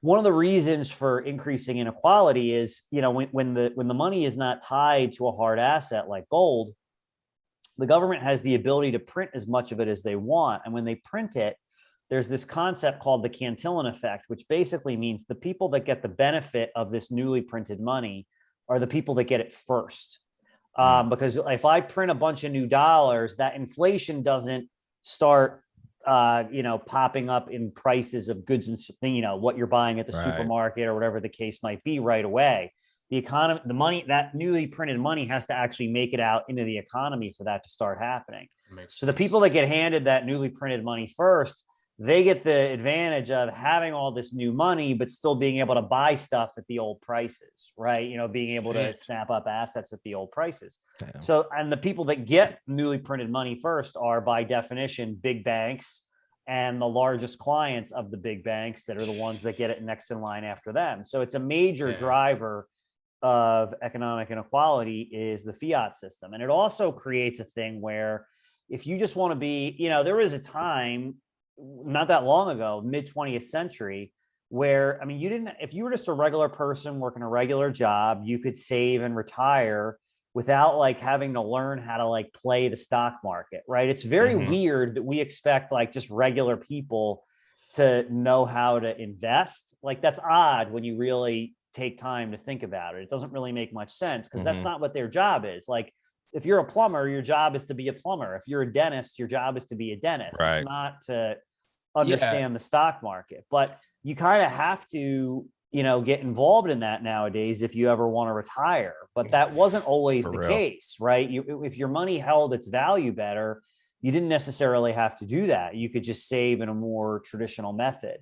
one of the reasons for increasing inequality is, when the money is not tied to a hard asset like gold, the government has the ability to print as much of it as they want. And when they print it, there's this concept called the Cantillon effect, which basically means the people that get the benefit of this newly printed money are the people that get it first. Because if I print a bunch of new dollars, that inflation doesn't start, popping up in prices of goods and, what you're buying at the Right. supermarket or whatever the case might be right away. The economy, the money, that newly printed money has to actually make it out into the economy for that to start happening. Makes So the sense. people that get handed that newly printed money first, they get the advantage of having all this new money, but still being able to buy stuff at the old prices, right? Being able to Shit. snap up assets at the old prices. Damn. So, and the people that get newly printed money first are by definition big banks and the largest clients of the big banks that are the ones that get it next in line after them. So it's a major Yeah. driver of economic inequality is the fiat system. And it also creates a thing where if you just want to be, there was a time not that long ago, mid 20th century, where, I mean, if you were just a regular person working a regular job, you could save and retire without like having to learn how to like play the stock market, right? It's very weird that we expect like just regular people to know how to invest. Like that's odd when you really take time to think about it. It doesn't really make much sense because that's not what their job is. Like if you're a plumber, your job is to be a plumber. If you're a dentist, your job is to be a dentist. It's Right. not to Yeah. understand the stock market. But you kind of have to, get involved in that nowadays if you ever want to retire. But that wasn't always For the real. case, right? If your money held its value better, you didn't necessarily have to do that. You could just save in a more traditional method.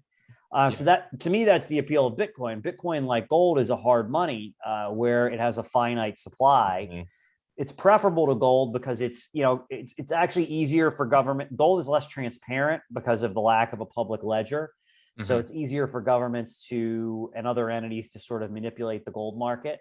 So Yeah. that to me, that's the appeal of Bitcoin. Bitcoin, like gold, is a hard money where it has a finite supply. Mhm. It's preferable to gold because it's actually easier for government. Gold is less transparent because of the lack of a public ledger. So Hmm. it's easier for governments and other entities to sort of manipulate the gold market,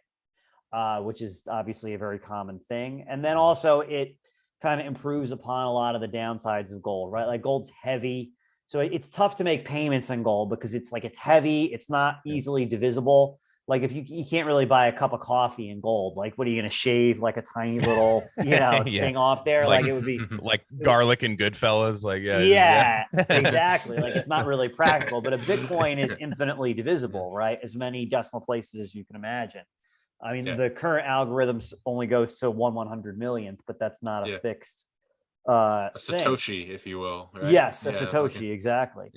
which is obviously a very common thing. And then also it kind of improves upon a lot of the downsides of gold, right? Like gold's heavy. So it's tough to make payments on gold because it's heavy. It's not Yeah. easily divisible. Like if you can't really buy a cup of coffee in gold, like what are you going to shave like a tiny little, Yeah. thing off there? Like Like it would be, like garlic and Goodfellas. Like yeah, yeah. exactly. Like it's not really practical, but a Bitcoin is infinitely divisible, right? As many decimal places as you can imagine. I mean, Yeah. the current algorithms only goes to 1/100 millionth, but that's not a Yeah. fixed A thing. Satoshi, if you will, right? Yes, a Yeah, like Satoshi, exactly.